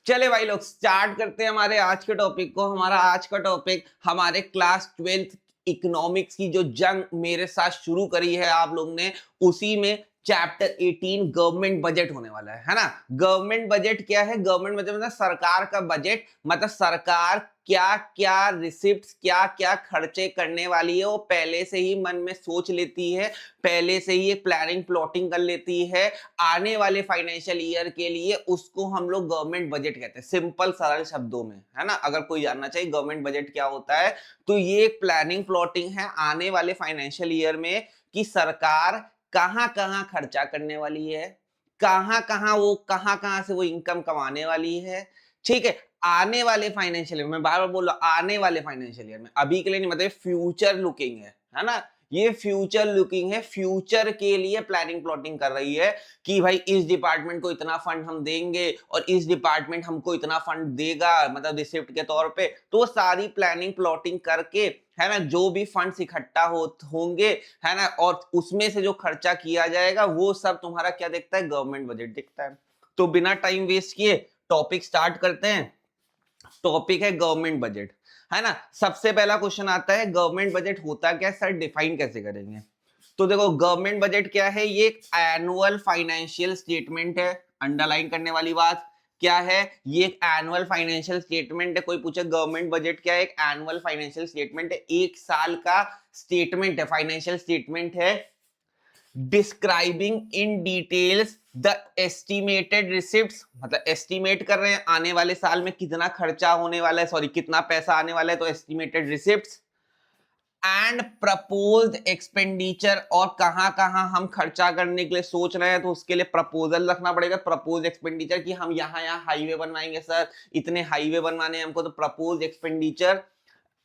चले भाई लोग स्टार्ट करते हैं हमारे आज के टॉपिक को। हमारा आज का टॉपिक हमारे क्लास 12th इकोनॉमिक्स की जो जंग मेरे साथ शुरू करी है आप लोग ने, उसी में चैप्टर 18 गवर्नमेंट बजट होने वाला है ना। गवर्नमेंट बजट क्या है? गवर्नमेंट बजट मतलब सरकार का बजट, मतलब सरकार क्या क्या रिसिप्ट्स क्या क्या खर्चे करने वाली है वो पहले से ही मन में सोच लेती है, पहले से ही एक प्लानिंग प्लॉटिंग कर लेती है आने वाले फाइनेंशियल ईयर के लिए। उसको हम लोग गवर्नमेंट बजट कहते हैं, सिंपल सरल शब्दों में, है ना। अगर कोई जानना चाहिए गवर्नमेंट बजट क्या होता है तो ये एक प्लानिंग प्लॉटिंग है आने वाले फाइनेंशियल ईयर में कि सरकार कहां कहां खर्चा करने वाली है, कहां कहां से वो इनकम कमाने वाली है। ठीक है, आने वाले फाइनेंशियल ईयर में, बार बार बोल रहा आने वाले फाइनेंशियल ईयर में, अभी के लिए नहीं, मतलब फ्यूचर लुकिंग है ना। ये फ्यूचर लुकिंग है, फ्यूचर के लिए प्लानिंग प्लॉटिंग कर रही है कि भाई इस डिपार्टमेंट को इतना फंड हम देंगे और इस डिपार्टमेंट हमको इतना फंड देगा, मतलब रिसिप्ट के तौर पे। तो वो सारी प्लानिंग प्लॉटिंग करके, है ना, जो भी फंड्स इकट्ठा होंगे, है ना, और उसमें से जो खर्चा किया जाएगा वो सब तुम्हारा क्या दिखता है? गवर्नमेंट बजट दिखता है। तो बिना टाइम वेस्ट किए टॉपिक स्टार्ट करते हैं। टॉपिक है गवर्नमेंट बजट, है ना। सबसे पहला क्वेश्चन आता है गवर्नमेंट बजट होता क्या है सर, डिफाइन कैसे करेंगे? तो देखो गवर्नमेंट बजट क्या है, ये एक एनुअल फाइनेंशियल स्टेटमेंट है। अंडरलाइन करने वाली बात क्या है, ये एक एनुअल फाइनेंशियल स्टेटमेंट है। कोई पूछे गवर्नमेंट बजट क्या है, एक एनुअल फाइनेंशियल स्टेटमेंट है, एक साल का स्टेटमेंट है, फाइनेंशियल स्टेटमेंट है, describing in details the estimated receipts, मतलब एस्टिमेट कर रहे हैं आने वाले साल में कितना खर्चा होने वाला है, सॉरी कितना पैसा आने वाला है, तो estimated receipts and proposed expenditure, और कहां कहां हम खर्चा करने के लिए सोच रहे हैं तो उसके लिए प्रपोजल रखना पड़ेगा, प्रपोज एक्सपेंडिचर, कि हम यहाँ हाईवे बनवाएंगे सर, इतने हाईवे बनवाने हैं हमको, तो propose expenditure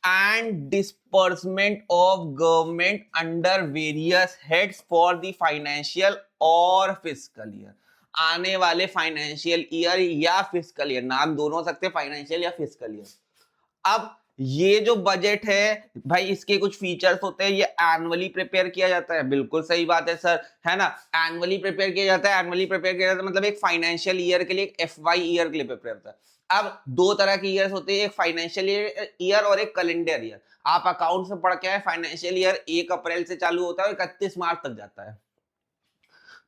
and disbursement of government under various heads for the financial और fiscal year। आने वाले फाइनेंशियल ईयर या फिस्कल ईयर, नाम दोनों हो सकते हैं, फाइनेंशियल या फिस्कल ईयर। अब ये जो बजट है भाई, इसके कुछ फीचर्स होते हैं। ये एनुअली प्रिपेयर किया जाता है, बिल्कुल सही बात है सर, है ना। एनुअली प्रिपेयर किया जाता है, एनुअली प्रिपेयर किया जाता है मतलब एक फाइनेंशियल ईयर के लिए, एक एफवाई ईयर के लिए प्रिपेयर होता है। अब दो तरह के ईयर्स होते हैं, एक फाइनेंशियल ईयर और एक कैलेंडर ईयर। आप अकाउंट से पढ़ के आए, फाइनेंशियल ईयर 1 अप्रैल से चालू होता है और 31 मार्च तक जाता है।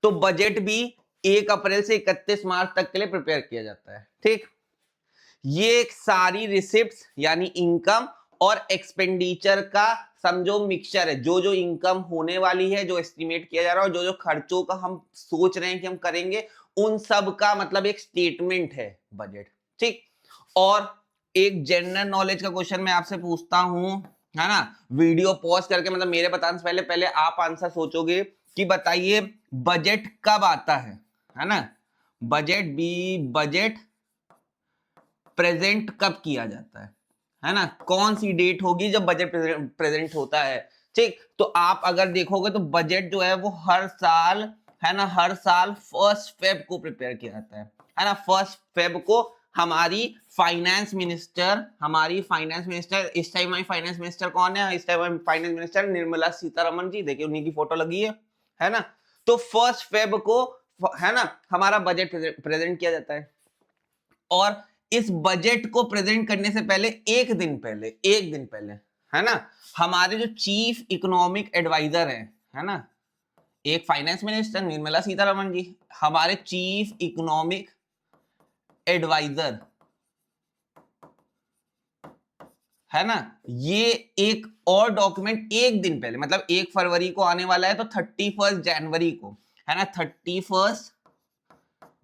तो बजट भी 1 अप्रैल से 31 मार्च तक के लिए प्रिपेयर किया जाता है। ठीक, ये एक सारी रिसिप्ट्स यानी इनकम और एक्सपेंडिचर का समझो मिक्सचर है। जो जो इनकम होने वाली है, जो एस्टिमेट किया जा रहा है, और जो जो खर्चों का हम सोच रहे हैं कि हम करेंगे, उन सब का मतलब एक स्टेटमेंट है बजट। ठीक, और एक जनरल नॉलेज का क्वेश्चन मैं आपसे पूछता हूं, है ना, वीडियो पॉज करके, मतलब मेरे बताने से पहले पहले आप आंसर सोचोगे कि बताइए बजट कब आता है ना। बजट प्रेजेंट कब किया जाता है ना, कौन सी डेट होगी जब बजट प्रेजेंट होता है। ठीक, तो आप अगर देखोगे तो बजट जो है वो हर साल, है ना, हर साल 1 फेब को प्रिपेयर किया जाता है ना। 1 फेब को हमारी फाइनेंस मिनिस्टर, इस टाइम हमारी फाइनेंस मिनिस्टर कौन है? इस time finance minister Nirmala Sitharaman ji, देखिए उन्हीं की फोटो लगी है ना। तो 1 फेब को, है ना, हमारा बजट प्रेजेंट किया जाता है। और इस बजट को प्रेजेंट करने से पहले एक दिन पहले, है ना, हमारे जो चीफ इकोनॉमिक एडवाइजर है ना, एक फाइनेंस मिनिस्टर निर्मला सीतारमण जी, हमारे चीफ इकोनॉमिक एडवाइजर, है ना, ये एक और डॉक्यूमेंट एक दिन पहले, मतलब 1 फरवरी को आने वाला है, तो 31 जनवरी को, है ना, 31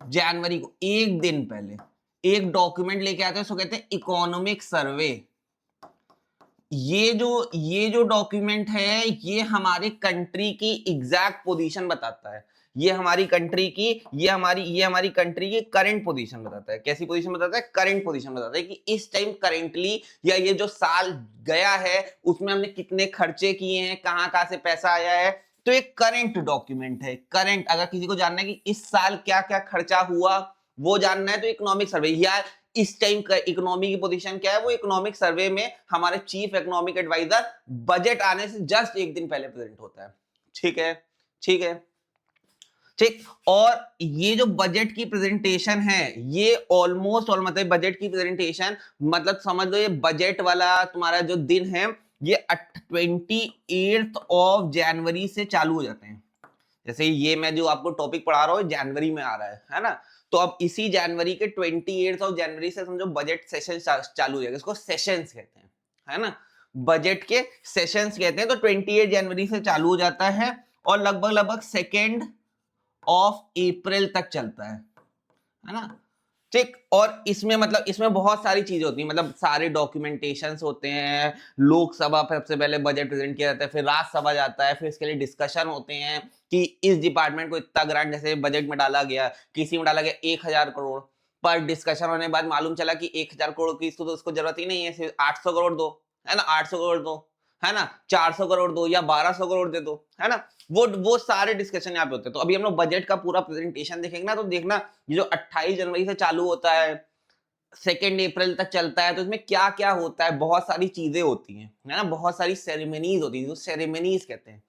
जनवरी को एक दिन पहले एक डॉक्यूमेंट लेके आते हैं, उसको कहते हैं इकोनॉमिक सर्वे। ये जो डॉक्यूमेंट है, ये हमारी कंट्री की एग्जैक्ट पोजीशन बताता है। ये हमारी कंट्री की करंट पोजीशन बताता है। कैसी पोजीशन बताता है? करंट पोजीशन बताता है कि इस टाइम करेंटली, या ये जो साल गया है उसमें हमने कितने खर्चे किए हैं, कहां कहां से पैसा आया है। तो एक करंट डॉक्यूमेंट है। करंट, अगर किसी को जानना है कि इस साल क्या क्या खर्चा हुआ वो जानना है, तो इकोनॉमिक सर्वे, या इस टाइम का इकोनॉमी की पोजीशन क्या है, वो इकोनॉमिक सर्वे में हमारे चीफ इकोनॉमिक एडवाइजर बजट आने से जस्ट एक दिन पहले प्रेजेंट होता है। ठीक है, ठीक है। ठीक। और ये जो बजट की प्रेजेंटेशन है ये ऑलमोस्ट और मतलब बजट की प्रेजेंटेशन मतलब समझ लो ये बजट वाला तुम्हारा जो दिन है ये 28 ऑफ जनवरी से चालू हो जाते हैं। जैसे ये मैं जो आपको टॉपिक पढ़ा रहा हूँ जनवरी में आ रहा है ना, तो अब इसी जनवरी के 28 ऑफ जनवरी से समझो बजट सेशन चालू हो जाएगा। इसको सेशंस कहते हैं, है ना, बजट के सेशंस कहते हैं। तो 28 जनवरी से चालू हो जाता है और लगभग लगभग 2 ऑफ अप्रैल तक चलता है ना, ठीक। और इसमें मतलब इसमें बहुत सारी चीजें होती हैं, मतलब सारे डॉक्यूमेंटेशंस होते हैं। लोकसभा पर सबसे पहले बजट प्रेजेंट किया जाता है, फिर राज्यसभा जाता है, फिर इसके लिए डिस्कशन होते हैं कि इस डिपार्टमेंट को इतना ग्रांट, जैसे बजट में डाला गया, किसी में डाला गया 1000 करोड़, पर डिस्कशन होने के बाद मालूम चला कि 1000 करोड़ की तो उसको जरूरत ही नहीं है, सिर्फ 800 करोड़ दो, है ना, 800 करोड़ दो, है ना, 400 करोड़ दो या 1200 करोड़ दे दो, है ना। वो सारे डिस्कशन यहाँ पे होते हैं। तो अभी हम लोग बजट का पूरा प्रेजेंटेशन देखेंगे ना, तो देखना ये जो 28 जनवरी से चालू होता है 2 अप्रैल तक चलता है, तो इसमें क्या क्या होता है, बहुत सारी चीजें होती हैं, है ना, बहुत सारी सेरेमनीज होती है, जो सेरेमनीज कहते हैं।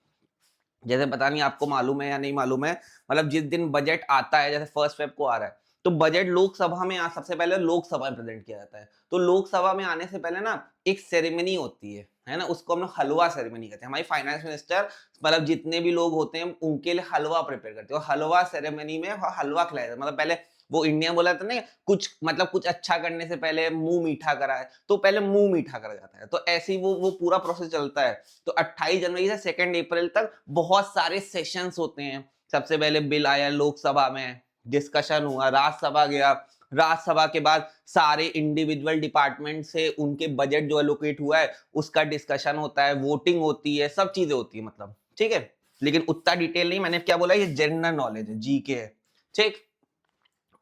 जैसे पता नहीं आपको मालूम है या नहीं मालूम है, मतलब जिस दिन बजट आता है, जैसे 1 फेब को आ रहा है, तो बजट लोकसभा में सबसे पहले लोकसभा में प्रेजेंट किया जाता है। तो लोकसभा में आने से पहले ना एक सेरेमनी होती है ना, उसको हम लोग हलवा सेरेमनी कहते हैं। हमारी फाइनेंस मिनिस्टर मतलब जितने भी लोग होते हैं उनके लिए हलवा प्रिपेयर करते हैं। हलवा सेरेमनी में हलवा खिलाया जाता है, मतलब पहले वो इंडिया बोला था ना, कुछ मतलब कुछ अच्छा करने से पहले मुंह मीठा कराए, तो पहले मुंह मीठा करा जाता है। तो ऐसे ही वो पूरा प्रोसेस चलता है। तो 28 जनवरी से 2 अप्रैल तक बहुत सारे सेशंस होते हैं। सबसे पहले बिल आया लोकसभा में, डिस्कशन हुआ, राज्यसभा गया, राज्यसभा के बाद सारे इंडिविजुअल डिपार्टमेंट से उनके बजट जो एलोकेट हुआ है उसका डिस्कशन होता है, वोटिंग होती है, सब चीजें होती है, मतलब ठीक है। लेकिन उतना डिटेल नहीं, मैंने क्या बोला, ये जनरल नॉलेज है, जीके है, ठीक।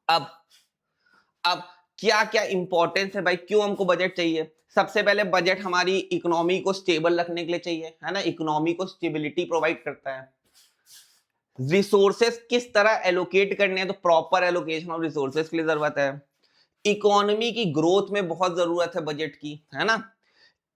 अब अब क्या क्या इंपॉर्टेंस है भाई, क्यों हमको बजट चाहिए? सबसे पहले बजट हमारी इकोनॉमी को स्टेबल रखने के लिए चाहिए, है ना, इकोनॉमी को स्टेबिलिटी प्रोवाइड करता है। रिसोर्सेस किस तरह एलोकेट करने हैं, तो प्रॉपर एलोकेशन ऑफ रिसोर्सेस के लिए जरूरत है। इकोनॉमी की ग्रोथ में बहुत जरूरत है बजट की, है ना।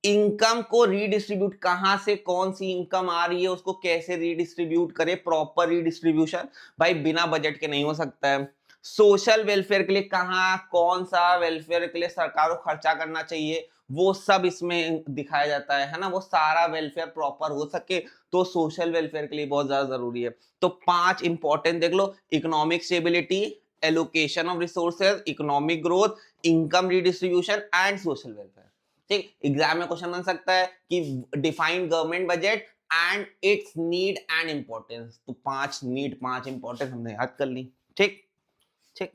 इनकम को रीडिस्ट्रीब्यूट, कहां से कौन सी इनकम आ रही है उसको कैसे रीडिस्ट्रीब्यूट करे, प्रॉपर रीडिस्ट्रीब्यूशन भाई बिना बजट के नहीं हो सकता है। सोशल वेलफेयर के लिए कहां कौन सा वेलफेयर के लिए सरकार को खर्चा करना चाहिए, वो सब इसमें दिखाया जाता है ना। वो सारा वेलफेयर प्रॉपर हो सके तो सोशल वेलफेयर के लिए बहुत ज्यादा जरूरी है। तो 5 इंपॉर्टेंट देख लो, economic stability, allocation of resources, economic growth, income redistribution and social welfare. ठीक, एग्जाम में क्वेश्चन बन सकता है कि define government budget and its need and importance. तो 5 नीड 5 इंपॉर्टेंस हमने याद कर ली, ठीक ठीक।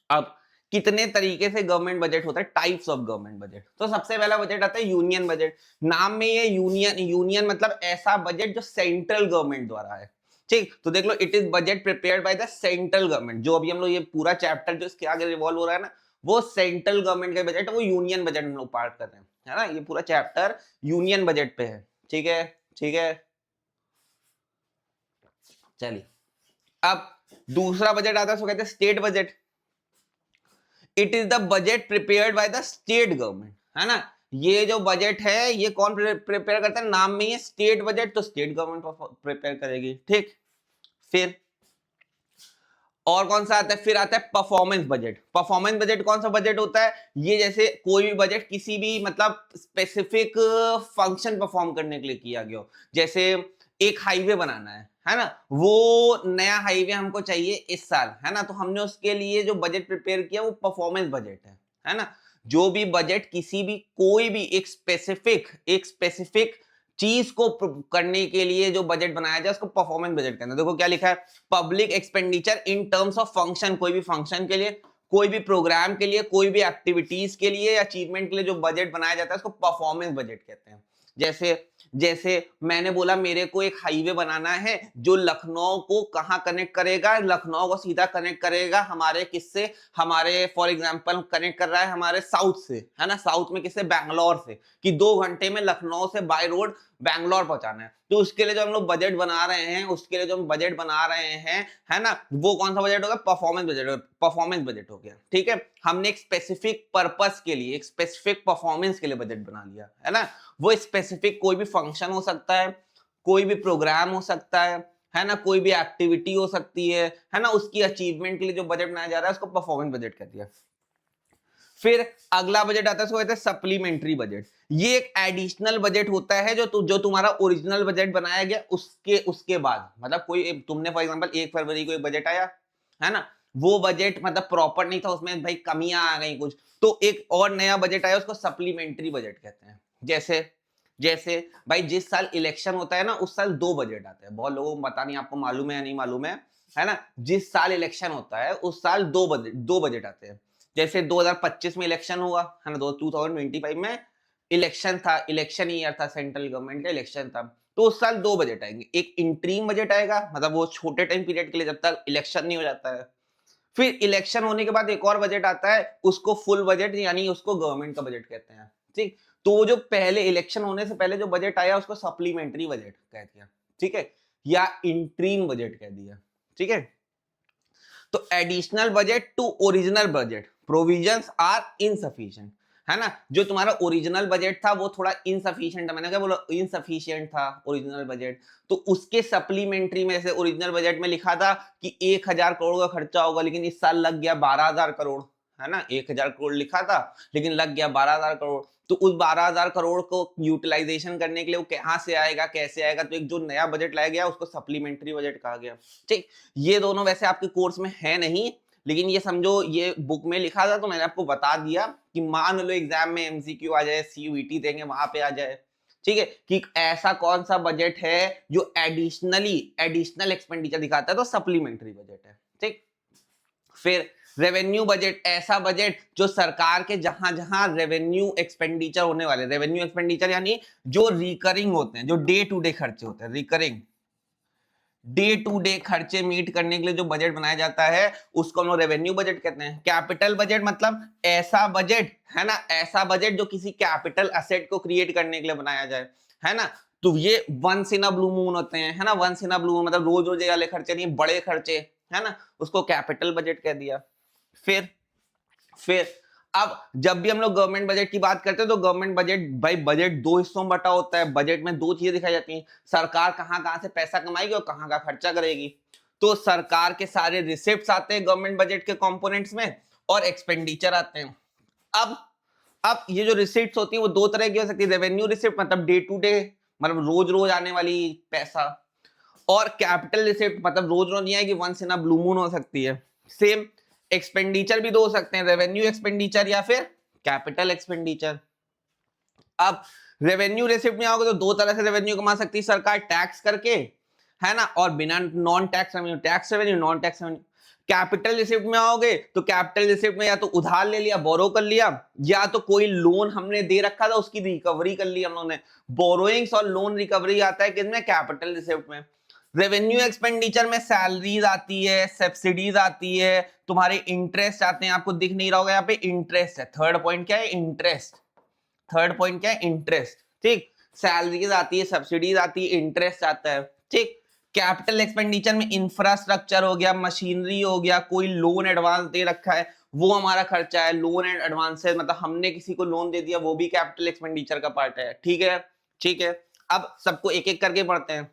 अब कितने तरीके से गवर्नमेंट बजट होता है, टाइप्स ऑफ गवर्नमेंट बजट। तो सबसे पहला बजट आता है यूनियन बजट। नाम में ये यूनियन, यूनियन मतलब ऐसा बजट जो सेंट्रल गवर्नमेंट द्वारा है, ठीक। तो देख लो, it is budget prepared by the central government. जो अभी हम लोग ये पूरा चैप्टर जो इसके आगे रिवॉल्व हो रहा है ना, वो सेंट्रल गवर्नमेंट का बजट है, वो यूनियन बजट हम लोग पार्ट कर रहे हैं, है ना। ये पूरा चैप्टर यूनियन बजट पे है, ठीक है, ठीक है। चलिए, अब दूसरा बजट आता है, उसको कहते हैं state budget. It is the budget prepared by the state government, है ना। ये जो बजट है ये कौन प्रिपेयर करता है, नाम में ये स्टेट बजट, तो स्टेट गवर्नमेंट प्रिपेयर करेगी, ठीक। फिर और कौन सा आता है, फिर आता है परफॉर्मेंस बजट। परफॉर्मेंस बजट कौन सा बजट होता है, ये जैसे कोई भी बजट किसी भी मतलब स्पेसिफिक फंक्शन परफॉर्म करने के लिए किया गया हो। जैसे एक हाईवे बनाना है ना, वो नया हाईवे हमको चाहिए इस साल, है ना, तो हमने उसके लिए जो बजट प्रिपेयर किया वो परफॉर्मेंस बजट है ना। जो भी बजट किसी भी कोई भी एक स्पेसिफिक चीज को करने के लिए जो बजट बनाया जाए उसको परफॉर्मेंस बजट कहते हैं। देखो क्या लिखा है, public expenditure in terms of function, कोई भी फंक्शन के लिए, कोई भी प्रोग्राम के लिए, कोई भी एक्टिविटीज के लिए, अचीवमेंट के लिए जो बजट बनाया जाता है उसको परफॉर्मेंस बजट कहते हैं। जैसे जैसे मैंने बोला मेरे को एक हाईवे बनाना है जो लखनऊ को कहां कनेक्ट करेगा, लखनऊ को सीधा कनेक्ट करेगा हमारे किससे, हमारे फॉर एग्जांपल कनेक्ट कर रहा है हमारे साउथ से, है ना, साउथ में किससे, बैंगलोर से, कि 2 घंटे में लखनऊ से बाय रोड बैंगलोर पहुंचाना है। तो उसके लिए जो हम लोग बजट बना रहे हैं, उसके लिए जो हम बजट बना रहे हैं, है ना, वो कौन सा बजट होगा, परफॉर्मेंस बजट, परफॉर्मेंस बजट हो गया, ठीक है। हमने एक स्पेसिफिक पर्पस के लिए, एक स्पेसिफिक परफॉर्मेंस के लिए बजट बना लिया, है ना। वो स्पेसिफिक कोई भी फंक्शन हो सकता है, कोई भी प्रोग्राम हो सकता है है ना, कोई भी एक्टिविटी हो सकती है ना, उसकी अचीवमेंट के लिए जो बजट बनाया जा रहा है उसको परफॉर्मेंस बजट कहती है। फिर अगला बजट आता है, उसको कहते हैं सप्लीमेंट्री बजट। ये एक एडिशनल बजट होता है जो तुम्हारा ओरिजिनल बजट बनाया गया उसके बाद, मतलब कोई तुमने फॉर एग्जांपल 1 फरवरी को एक बजट आया, है ना, वो बजट मतलब प्रॉपर नहीं था, उसमें भाई कमियां आ गई कुछ, तो एक और नया बजट आया, उसको सप्लीमेंट्री बजट कहते हैं। जैसे जैसे भाई जिस साल इलेक्शन होता है ना, उस साल 2 बजट आते हैं। बहुत लोगों को पता नहीं, आपको मालूम है या नहीं मालूम है ना, जिस साल इलेक्शन होता है उस साल 2 बजट आते हैं। जैसे 2025 में इलेक्शन हुआ है ना, 2025 में इलेक्शन था, इलेक्शन ईयर था, सेंट्रल गवर्नमेंट का इलेक्शन था, तो उस साल 2 बजट आएंगे। एक इंट्रीम बजट आएगा, मतलब वो छोटे टाइम पीरियड के लिए जब तक इलेक्शन नहीं हो जाता है। फिर इलेक्शन होने के बाद एक और बजट आता है, उसको फुल बजट यानी उसको गवर्नमेंट का बजट कहते हैं। ठीक, तो वो जो पहले इलेक्शन होने से पहले जो बजट आया उसको सप्लीमेंट्री बजट कह दिया, ठीक है, या इंट्रीम बजट कह दिया, ठीक है। तो additional budget to original budget provisions are insufficient, है ना, जो तुम्हारा ओरिजिनल बजट था वो थोड़ा इनसफिशिएंट था, मैंने क्या बोला, इनसफिशिएंट था ओरिजिनल बजट, तो उसके सप्लीमेंट्री में से ओरिजिनल बजट में लिखा था कि 1,000 करोड़ का खर्चा होगा, लेकिन इस साल लग गया 12,000 करोड़, है ना, 1,000 करोड़ लिखा था लेकिन लग गया 12,000 करोड़, तो उस 12,000 करोड़ को यूटिलाइजेशन करने के लिए वो कहां से आएगा, कैसे आएगा, तो एक जो नया बजट लाया गया उसको सप्लीमेंट्री बजट कहा गया। ठीक, ये दोनों वैसे आपके कोर्स में है नहीं, लेकिन ये समझो ये बुक में लिखा था तो मैंने आपको बता दिया कि मान लो एग्जाम में एमसीक्यू आ जाए, सीयूईटी देंगे वहां पे आ जाए, ठीक है, कि ऐसा कौन सा बजट है जो एडिशनल एक्सपेंडिचर दिखाता है, तो सप्लीमेंट्री बजट है। ठीक, फिर रेवेन्यू बजट, ऐसा बजट जो सरकार के जहां जहां रेवेन्यू एक्सपेंडिचर होने वाले, रेवेन्यू एक्सपेंडिचर यानी जो रिकरिंग होते हैं, जो डे टू डे खर्चे होते हैं, रिकरिंग डे टू डे खर्चे मीट करने के लिए जो बजट बनाया जाता है उसको हम लोग रेवेन्यू बजट कहते हैं। कैपिटल बजट मतलब ऐसा बजट, है ना, ऐसा बजट जो किसी कैपिटल एसेट को क्रिएट करने के लिए बनाया जाए, है ना, तो ये once in a blue moon होते हैं, है ना, once in a blue moon मतलब रोज रोज वाले खर्चे नहीं, बड़े खर्चे, है ना, उसको कैपिटल बजट कह दिया। फिर अब जब भी हम लोग गवर्नमेंट बजट की बात करते हैं तो गवर्नमेंट बजट, भाई बजट 2 हिस्सों में बटा होता है, बजट में 2 चीजें दिखाई जाती हैं, सरकार कहां कहां से पैसा कमाएगी और कहां का खर्चा करेगी। तो सरकार के सारे रिसिप्ट्स आते हैं गवर्नमेंट बजट के कंपोनेंट्स में, और एक्सपेंडिचर आते हैं। अब अब ये जो रिसिप्ट्स होती है वो 2 तरह की हो सकती है, रेवेन्यू रिसिप्ट मतलब डे टू डे, मतलब रोज रोज आने वाली पैसा, और कैपिटल रिसिप्ट मतलब रोज रोज नहीं आएगी, once in a blue moon हो सकती है। सेम एक्सपेंडिचर भी 2 हो सकते हैं, रेवेन्यू एक्सपेंडिचर या फिर कैपिटल एक्सपेंडिचर। अब रेवेन्यू रिसिप्ट में आओगे तो 2 तरह से रेवेन्यू कमा सकती है सरकार, टैक्स करके, है ना, और बिना non tax revenue, tax revenue, non tax revenue. Capital receipt में आओगे तो कैपिटल रिसिप्ट में या तो उधार ले लिया, बोरो कर लिया, या तो कोई लोन हमने दे रखा था उसकी रिकवरी कर ली हम लोगों ने, बोरोइंग्स और लोन रिकवरी आता है किसमें, कैपिटल रिसिप्ट में। रेवेन्यू एक्सपेंडिचर में सैलरीज आती है, सब्सिडीज आती है, तुम्हारे इंटरेस्ट आते हैं, आपको दिख नहीं रहा होगा यहाँ पे इंटरेस्ट है, थर्ड पॉइंट क्या है, इंटरेस्ट, थर्ड पॉइंट क्या है, इंटरेस्ट। ठीक, सैलरीज आती है, सब्सिडीज आती है, इंटरेस्ट आता है। ठीक, कैपिटल एक्सपेंडिचर में इंफ्रास्ट्रक्चर हो गया, मशीनरी हो गया, कोई लोन एडवांस दे रखा है वो हमारा खर्चा है, लोन एंड एडवांस मतलब हमने किसी को लोन दे दिया वो भी कैपिटल एक्सपेंडिचर का पार्ट है। ठीक है, ठीक है, अब सबको एक एक करके पढ़ते हैं।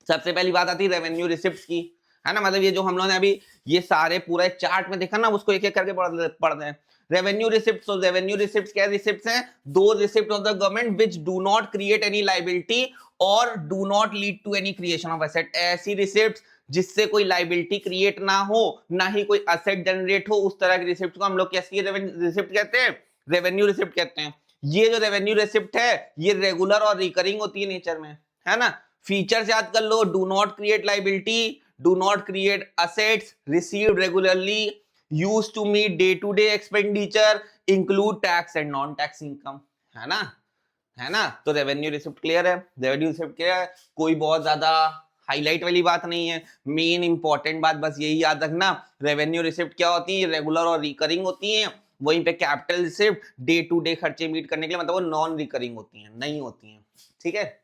सबसे पहली बात आती है रेवेन्यू रिसिप्ट्स की, है ना, मतलब ये जो हम लोगों ने अभी ये सारे पूरा एक चार्ट में देखा ना, उसको एक एक करके पढ़ते हैं। रेवेन्यू रिसिप्ट्स, तो रेवेन्यू रिसिप्ट्स क्या रिसिप्ट्स हैं, दो receipt of the government which do not create any liability और do not lead to any creation of asset. ऐसी रिसिप्ट्स जिससे कोई लायबिलिटी क्रिएट ना हो, ना ही कोई एसेट जनरेट हो, उस तरह की रिसिप्ट को हम लोग कैसी रिसिप्ट कहते हैं, रेवेन्यू रिसिप्ट कहते हैं। ये जो रेवेन्यू रिसिप्ट है ये रेगुलर और रिकरिंग होती है नेचर में, है ना। फीचर्स याद कर लो, do not create liability, do not create assets, received regularly, used to meet day to day expenditure, include tax and non tax income, है ना, है ना। तो रेवेन्यू रिसिप्ट क्लियर है, रेवेन्यू रिसिप्ट क्लियर है, कोई बहुत ज्यादा हाईलाइट वाली बात नहीं है। मेन इंपॉर्टेंट बात बस यही याद रखना, रेवेन्यू रिसिप्ट क्या होती है, रेगुलर और रिकरिंग होती है। वहीं पे capital receipt day to day खर्चे मीट करने के लिए, मतलब वो नॉन रिकरिंग होती है, नहीं होती है। ठीक है,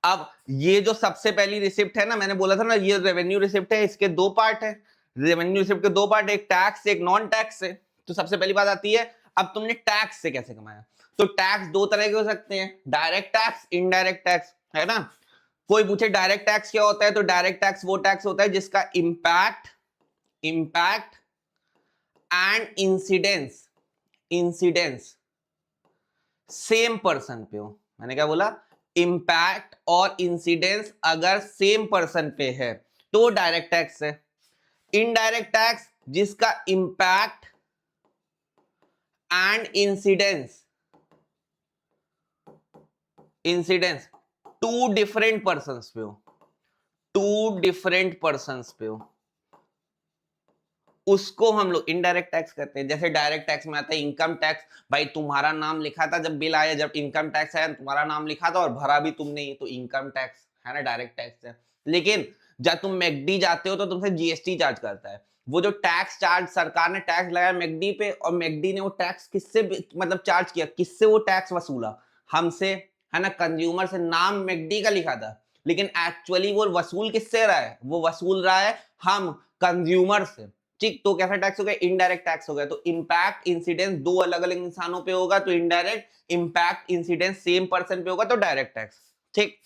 अब ये जो सबसे पहली रिसिप्ट है ना, मैंने बोला था ना ये रेवेन्यू रिसिप्ट है, इसके 2 पार्ट है, रेवेन्यू रिसिप्ट के 2 पार्ट, एक टैक्स एक नॉन टैक्स से। तो सबसे पहली बात आती है, अब तुमने टैक्स से कैसे कमाया, तो टैक्स 2 तरह के हो सकते हैं, डायरेक्ट टैक्स, इनडायरेक्ट टैक्स, है ना। कोई पूछे डायरेक्ट टैक्स क्या होता है, तो डायरेक्ट टैक्स वो टैक्स होता है जिसका impact and incidence same person पे हो। मैंने क्या बोला, इम्पैक्ट और इंसिडेंस अगर सेम पर्सन पे है तो वो डायरेक्ट टैक्स है। इनडायरेक्ट टैक्स जिसका impact and incidence to different persons पे हो, उसको हम लोग इनडायरेक्ट टैक्स करते हैं। जैसे डायरेक्ट टैक्स में आता है इनकम टैक्स, भाई तुम्हारा नाम लिखा था जब बिल आया, जब इनकम टैक्स आया तुम्हारा नाम लिखा था और भरा भी तुमने ही, तो इनकम टैक्स है ना, डायरेक्ट टैक्स है। लेकिन जब तुम मैकडी जाते हो तो तुमसे जीएसटी चार्ज करता है। वो जो टैक्स चार्ज सरकार ने टैक्स लगाया मैकडी पे, और मैकडी ने वो टैक्स किससे मतलब चार्ज किया, किससे वो टैक्स वसूला, हमसे, है ना, कंज्यूमर से। नाम मैकडी का लिखा था लेकिन एक्चुअली वो वसूल किससे रहा है, वो वसूल रहा है हम कंज्यूमर से। ठीक, तो कैसा टैक्स हो गया, इनडायरेक्ट टैक्स हो गया। तो इम्पैक्ट इंसिडेंस दो अलग अलग इंसानों पे होगा तो indirect, impact incidence same person पे होगा तो डायरेक्ट टैक्स। ठीक,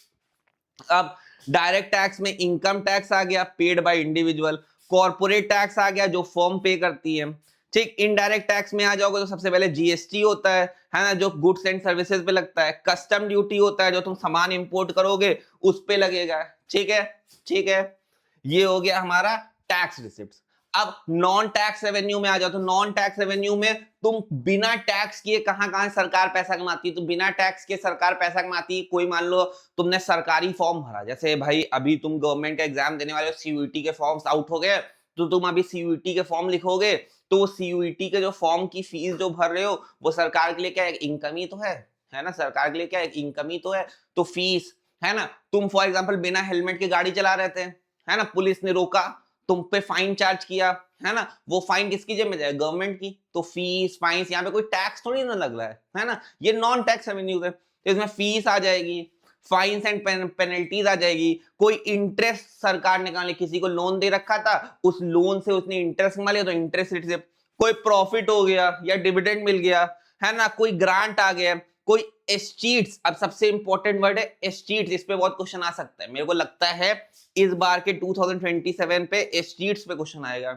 अब डायरेक्ट टैक्स में इनकम टैक्स आ गया paid by individual, corporate tax आ गया जो फर्म पे करती है। ठीक, इनडायरेक्ट टैक्स में आ जाओगे तो सबसे पहले जीएसटी होता है ना, जो गुड्स एंड सर्विसेज पे लगता है। कस्टम ड्यूटी होता है जो तुम सामान इंपोर्ट करोगे उस पे लगेगा। ठीक है, ठीक है, ये हो गया हमारा टैक्स रिसिप्ट। अब नॉन टैक्स रेवेन्यू में आ जाओ, तो नॉन टैक्स रेवेन्यू में तुम बिना टैक्स किए कहां कहां सरकार पैसा कमाती है, तो बिना टैक्स के सरकार पैसा कमाती है। कोई मान लो तुमने सरकारी फॉर्म भरा, जैसे भाई अभी तुम गवर्नमेंट का एग्जाम देने वाले हो, सीयूईटी के फॉर्म्स आउट हो गए, तो तुम अभी सीयूईटी के फॉर्म लिखोगे, तो सीयूईटी के जो फॉर्म की फीस जो भर रहे हो वो सरकार के लिए क्या एक इनकम ही तो है ना, सरकार के लिए क्या एक इनकम ही तो है। तो फीस, है ना, तुम फॉर एग्जाम्पल बिना हेलमेट के गाड़ी चला रहे थे, है ना, पुलिस ने रोका, तुम पे फाइन चार्ज किया, है ना, वो फाइन किसकी जेब में जाए, गवर्नमेंट की। तो फीस फाइन्स, यहाँ पे कोई टैक्स थोड़ी ना लग रहा है ना, ये नॉन टैक्स रेवेन्यू है। तो इसमें फीस आ जाएगी, फाइन्स एंड पेनल्टीज आ जाएगी, कोई इंटरेस्ट सरकार ने किसी को लोन दे रखा था, उस लोन से उसने इंटरेस्ट कमा लिया तो इंटरेस्ट रेट से, कोई प्रॉफिट हो गया या डिविडेंड मिल गया, है ना, कोई ग्रांट आ गया, कोई एस्टीट्स। अब सबसे इंपॉर्टेंट वर्ड है एस्टीट्स, इस पे बहुत क्वेश्चन आ सकता है, मेरे को लगता है इस बार के 2027 पे एस्टीट्स पे क्वेश्चन आएगा।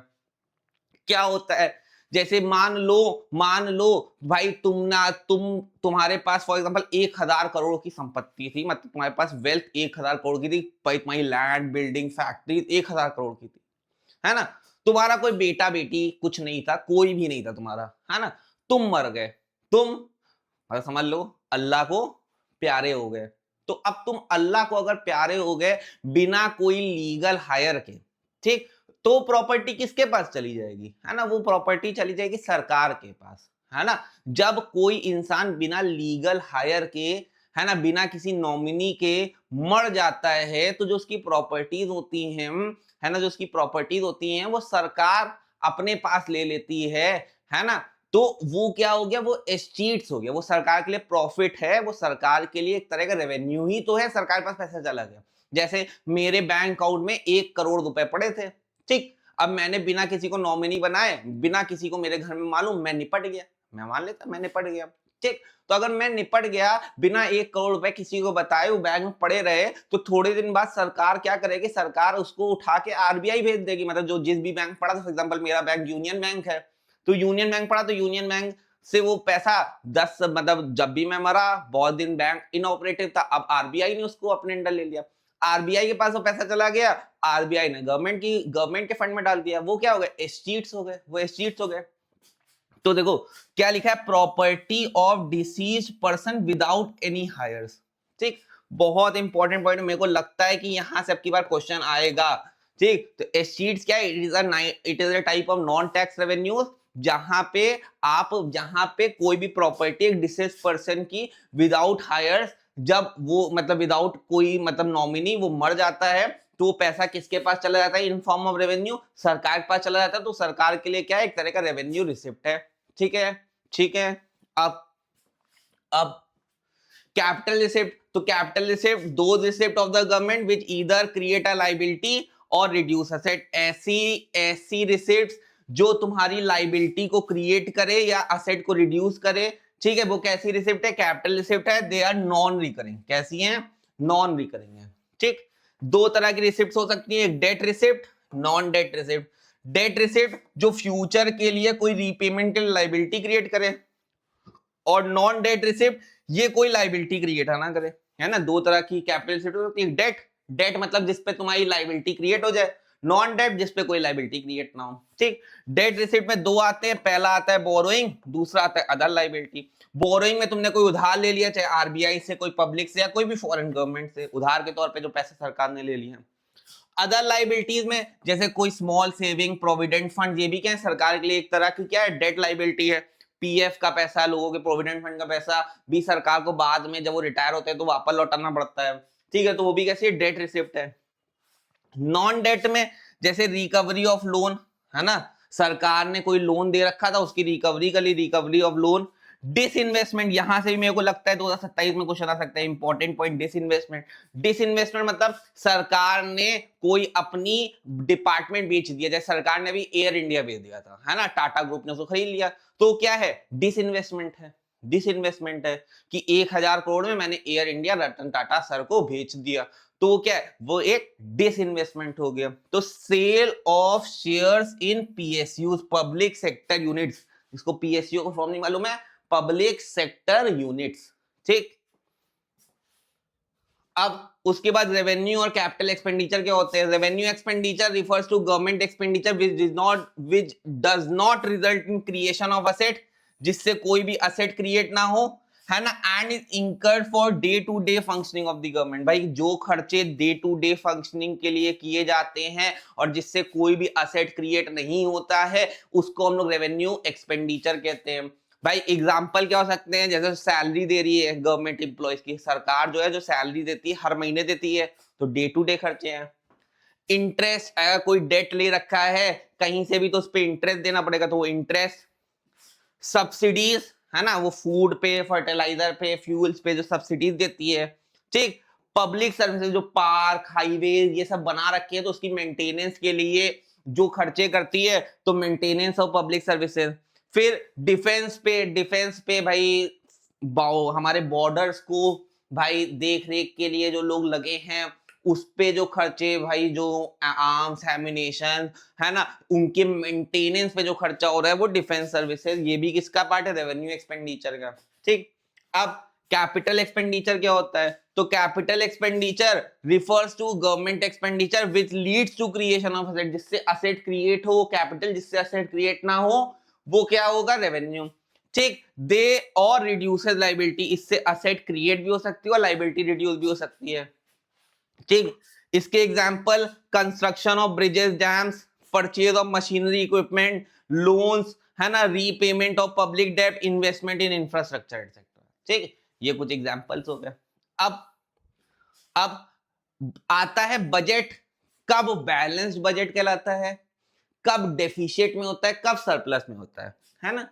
क्या होता है, जैसे मान लो भाई तुम्हारे पास फॉर एग्जांपल 1000 करोड़ की संपत्ति थी, मतलब तुम्हारे पास वेल्थ 1000 करोड़ की थी, तुम्हारी लैंड बिल्डिंग फैक्ट्री 1000 करोड़ की थी, है ना, तुम्हारा कोई बेटा बेटी कुछ नहीं था, कोई भी नहीं था तुम्हारा, है ना, तुम मर गए, तुम समझ लो अल्लाह को प्यारे हो गए। तो अब तुम अल्लाह को अगर प्यारे हो गए बिना कोई लीगल हायर के, ठीक, तो प्रॉपर्टी किसके पास चली जाएगी, है ना, वो प्रॉपर्टी चली जाएगी सरकार के पास, है ना। जब कोई इंसान बिना लीगल हायर के, है ना, बिना किसी नॉमिनी के मर जाता है तो जो उसकी प्रॉपर्टीज होती हैं, है ना, जो उसकी प्रॉपर्टीज होती हैं वो सरकार अपने पास ले लेती है ना। तो वो क्या हो गया, वो एस्टीट्स हो गया, वो सरकार के लिए प्रॉफिट है, वो सरकार के लिए एक तरह का रेवेन्यू ही तो है, सरकार के पास पैसा चला गया। जैसे मेरे बैंक अकाउंट में 1 करोड़ रुपए पड़े थे, ठीक, अब मैंने बिना किसी को नॉमिनी बनाए, बिना किसी को मेरे घर में मालूम, मैं निपट गया, मैं मान लेता मैं निपट गया, ठीक। तो अगर मैं निपट गया बिना 1 करोड़ रुपए किसी को बताए, वो बैंक में पड़े रहे, तो थोड़े दिन बाद सरकार क्या करेगी, सरकार उसको उठा के आरबीआई भेज देगी, मतलब जो जिस भी बैंक पड़ा था, फॉर एग्जांपल मेरा बैंक यूनियन बैंक है, तो यूनियन बैंक पड़ा तो यूनियन बैंक से वो पैसा 10 मतलब जब भी मैं मरा बहुत दिन बैंक इनऑपरेटिव था, अब आरबीआई ने उसको अपने अंडर ले लिया, आरबीआई के पास वो पैसा चला गया, आरबीआई ने गवर्नमेंट के फंड में डाल दिया, वो क्या हो गए, एस्टीट्स हो गए, वो एस्टीट्स हो गए। तो देखो क्या लिखा है, property of deceased person without any heirs, ठीक, बहुत इंपॉर्टेंट पॉइंट, मेरे को लगता है कि यहां से आपकी बार क्वेश्चन आएगा, ठीक। तो एस्टीट्स क्या है, it is a type of non tax revenue, जहां पे कोई भी प्रॉपर्टी एक डिसीज्ड पर्सन की विदाउट हायर्स, जब वो मतलब विदाउट कोई मतलब नॉमिनी वो मर जाता है, तो पैसा किसके पास चला जाता है, इन फॉर्म ऑफ रेवेन्यू सरकार के पास चला जाता है, तो सरकार के लिए क्या है, एक तरह का रेवेन्यू रिसिप्ट है, ठीक है, ठीक है। अब कैपिटल रिसिप्ट, तो कैपिटल रिसिप्ट दो receipt of the government which either create a liability और रिड्यूस असेट, ऐसी रिसिप्ट जो तुम्हारी लायबिलिटी को क्रिएट करे या असेट को रिड्यूस करे, ठीक है, वो कैसी रिसिप्ट है, कैपिटल रिसिप्ट है, दे आर नॉन रिकरिंग, कैसी हैं, नॉन रिकरिंग है, ठीक, दो तरह की रिसिप्ट हो सकती है, एक debt receipt, non debt receipt. Debt receipt जो फ्यूचर के लिए कोई रीपेमेंट के लिए लाइबिलिटी क्रिएट करे, और नॉन डेट रिसिप्ट ये कोई लाइबिलिटी क्रिएट ना करे, है ना। दो तरह की कैपिटल रिसिप्ट होती है, डेट, डेट मतलब जिसपे तुम्हारी लाइबिलिटी क्रिएट हो जाए, नॉन डेट जिसपे कोई लाइबिलिटी क्रिएट ना हो। ठीक, डेट रिसिप्ट में दो आते हैं, पहला आता है बोरोइंग, दूसरा आता है अदर लाइबिलिटी। बोरोइंग में तुमने कोई उधार ले लिया, चाहे आरबीआई से, कोई पब्लिक से, या कोई भी फॉरेन गवर्नमेंट से, उधार के तौर पे जो पैसे सरकार ने ले लिए। अदर लाइबिलिटीज में जैसे कोई स्मॉल सेविंग, प्रोविडेंट फंड, ये भी क्या है, सरकार के लिए एक तरह की क्या है, डेट लाइबिलिटी है। पीएफ का पैसा, लोगों के प्रोविडेंट फंड का पैसा भी सरकार को बाद में जब वो रिटायर होते हैं तो वापस लौटाना पड़ता है। ठीक है, तो वो भी कैसी डेट रिसिप्ट है। नॉन डेट में जैसे रिकवरी ऑफ लोन, है ना, सरकार ने कोई लोन दे रखा था, उसकी रिकवरी के लिए रिकवरी ऑफ लोन। डिसइन्वेस्टमेंट, यहां से भी मेरे को लगता है 2027 में क्वेश्चन आ सकता है, इंपॉर्टेंट पॉइंट, डिसइन्वेस्टमेंट। डिसइन्वेस्टमेंट मतलब सरकार ने कोई अपनी डिपार्टमेंट बेच दिया, जैसे सरकार ने भी एयर इंडिया बेच दिया था, है ना, टाटा ग्रुप ने उसको खरीद लिया, तो क्या है, डिसइन्वेस्टमेंट है। डिसइन्वेस्टमेंट है कि 1000 करोड़ में मैंने air India Ratan Tata sir को बेच दिया, तो क्या है, वो एक डिसइन्वेस्टमेंट हो गया। तो sale of shares in PSUs, public sector units, इसको पीएसयू को फॉर्म नहीं मालूम है, पब्लिक सेक्टर यूनिट्स। ठीक, अब उसके बाद रेवेन्यू और कैपिटल एक्सपेंडिचर क्या होते हैं। Revenue expenditure refers to government expenditure which does not result in creation of asset, जिससे कोई भी असेट क्रिएट ना हो, है ना, and is incurred for day to day functioning of the government. भाई जो खर्चे डे टू डे फंक्शनिंग के लिए किए जाते हैं और जिससे कोई भी असेट क्रिएट नहीं होता है, उसको हम लोग रेवेन्यू एक्सपेंडिचर कहते हैं। भाई एग्जाम्पल क्या हो सकते हैं, जैसे सैलरी दे रही है गवर्नमेंट एम्प्लॉयज की, सरकार जो है जो सैलरी देती है हर महीने देती है, तो डे टू डे खर्चे हैं। इंटरेस्ट, अगर कोई डेट ले रखा है कहीं से भी तो उस पर इंटरेस्ट देना पड़ेगा, तो वो इंटरेस्ट। सब्सिडीज, है ना, वो फूड पे, फर्टिलाइजर पे, फ्यूल्स पे जो सब्सिडीज देती है। ठीक, पब्लिक सर्विसेज जो पार्क, हाईवे ये सब बना रखे हैं, तो उसकी मेंटेनेंस के लिए जो खर्चे करती है, तो मेंटेनेंस ऑफ पब्लिक सर्विसेज। फिर डिफेंस पे, डिफेंस पे भाई हमारे बॉर्डर्स को भाई देख रेख के लिए जो लोग लगे हैं, उस पे जो खर्चे, भाई जो आर्म्स, एम्युनिशन, है ना, उनके मेंटेनेंस पे जो खर्चा हो रहा है, वो डिफेंस सर्विसेज, ये भी किसका पार्ट है, रेवेन्यू एक्सपेंडिचर का। ठीक, अब कैपिटल एक्सपेंडिचर क्या होता है, तो capital expenditure refers to government expenditure which leads to creation of asset, जिससे असेट क्रिएट हो, कैपिटल जिससे असेट क्रिएट ना हो, वो क्या होगा, रेवेन्यू। ठीक, दे और रिड्यूसेस लाइबिलिटी, इससे असेट क्रिएट भी हो सकती है और लाइबिलिटी रिड्यूस भी हो सकती है। ठीक, इसके example construction of bridges, dams, purchase of machinery equipment, loans, है ना, repayment of public debt, investment in infrastructure etcetera. ठीक, ये कुछ एग्जांपल्स हो गए। अब आता है बजट, कब बैलेंस्ड बजट कहलाता है, कब डेफिशिएट में होता है, कब सरप्लस में होता है ना।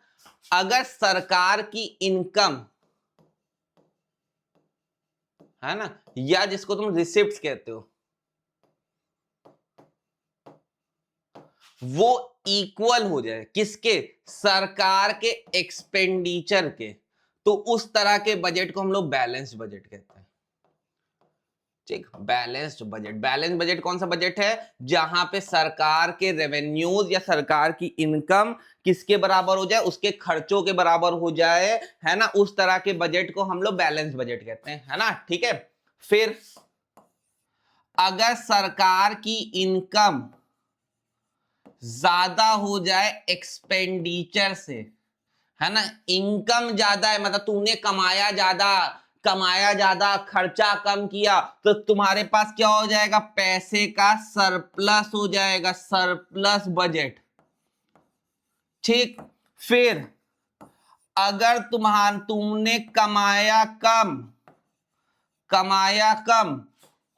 अगर सरकार की इनकम, है ना, या जिसको तुम रिसिप्ट्स कहते हो, वो इक्वल हो जाए किसके, सरकार के एक्सपेंडिचर के, तो उस तरह के बजट को हम लोग बैलेंस्ड बजट कहते हैं। ठीक, बैलेंस्ड बजट, बैलेंस्ड बजट कौन सा बजट है, जहां पे सरकार के रेवेन्यूज या सरकार की इनकम किसके बराबर हो जाए, उसके खर्चों के बराबर हो जाए, है ना, उस तरह के बजट को हम लोग बैलेंस्ड बजट कहते हैं, है ना। ठीक है, फिर अगर सरकार की इनकम ज्यादा हो जाए एक्सपेंडिचर से, है ना, इनकम ज्यादा है मतलब तुमने कमाया ज्यादा, खर्चा कम किया, तो तुम्हारे पास क्या हो जाएगा, पैसे का सरप्लस हो जाएगा, सरप्लस बजट। ठीक, फिर अगर तुमने कमाया कम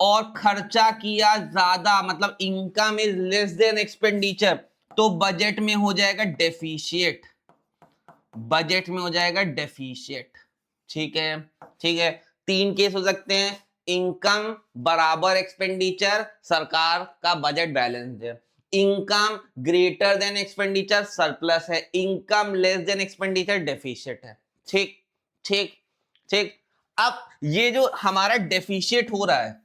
और खर्चा किया ज्यादा, मतलब income is less than expenditure, तो बजट में हो जाएगा डेफिशिएट, बजट में हो जाएगा डेफिशिएट। ठीक है, ठीक है, तीन केस हो सकते हैं, इनकम बराबर एक्सपेंडिचर, सरकार का बजट बैलेंस्ड है, income greater than expenditure, surplus है, income less than expenditure, deficit है। ठीक, ठीक, ठीक, अब ये जो हमारा डेफिशिएट हो रहा है,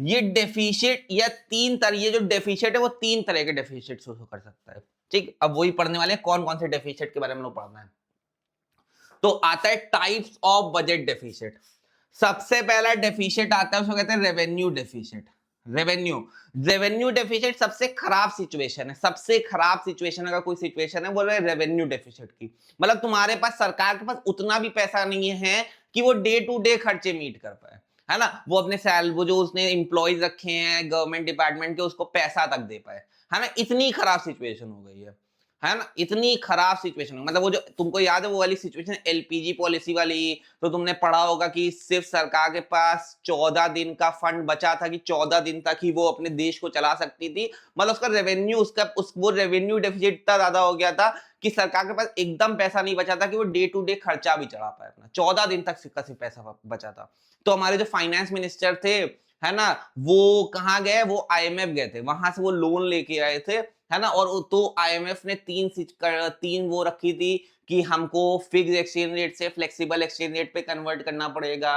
ये डेफिशिट या तीन तरह, ये जो डेफिशिट है वो तीन तरह के डेफिशिट शो कर सकता है। ठीक, अब वही पढ़ने वाले हैं कौन कौन से डेफिशिट के बारे में लोग पढ़ना है। तो आता है टाइप्स ऑफ बजट डेफिशिट। सबसे पहला डेफिशिट आता है उसको कहते हैं रेवेन्यू डेफिशिट। रेवेन्यू डेफिशिट सबसे खराब सिचुएशन है, सबसे खराब सिचुएशन अगर कोई सिचुएशन है वो है रेवेन्यू डेफिशिट की। मतलब तुम्हारे पास, सरकार के पास उतना भी पैसा नहीं है कि वो डे टू डे खर्चे मीट कर पाए, है ना, वो अपने वो जो उसने एम्प्लॉयज रखे हैं गवर्नमेंट डिपार्टमेंट के उसको पैसा तक दे पाए, है ना। इतनी खराब सिचुएशन हो गई है ना, इतनी खराब सिचुएशन। मतलब वो जो तुमको याद है वो वाली सिचुएशन एलपीजी पॉलिसी वाली, तो तुमने पढ़ा होगा कि सिर्फ सरकार के पास 14 दिन का फंड बचा था कि 14 दिन तक ही वो अपने देश को चला सकती थी। मतलब उसका रेवेन्यू, वो रेवेन्यू डेफिसिट इतना ज्यादा हो गया था कि सरकार के पास एकदम पैसा नहीं बचा था कि वो डे टू डे खर्चा भी चला पाए अपना। 14 दिन तक सिर्फ पैसा बचा था। तो हमारे जो फाइनेंस मिनिस्टर थे, है ना, वो कहाँ गए, वो आईएमएफ गए थे, वहां से वो लोन लेके आए थे, है ना। और तो आईएमएफ ने तीन वो रखी थी कि हमको फिक्स एक्सचेंज रेट से फ्लेक्सिबल एक्सचेंज रेट पे कन्वर्ट करना पड़ेगा।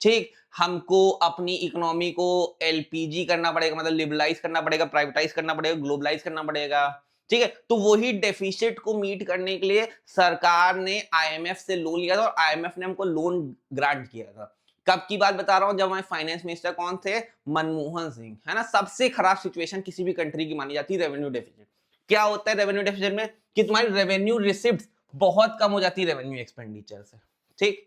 ठीक, हमको अपनी इकोनॉमी को एलपीजी करना पड़ेगा, मतलब लिबरलाइज करना पड़ेगा, प्राइवेटाइज करना पड़ेगा, ग्लोबलाइज करना पड़ेगा। ठीक है, तो वही डेफिसिट को मीट करने के लिए सरकार ने आईएमएफ से लोन लिया था और आईएमएफ ने हमको लोन ग्रांट किया था। कब की बात बता रहा हूं, जब हमारे फाइनेंस मिनिस्टर कौन थे, मनमोहन सिंह, है ना। सबसे खराब सिचुएशन किसी भी कंट्री की मानी जाती है रेवेन्यू डेफिसिट। क्या होता है रेवेन्यू डेफिसिट में कि तुम्हारी रेवेन्यू रिसिप्ट बहुत कम हो जाती है रेवेन्यू एक्सपेंडिचर से। ठीक,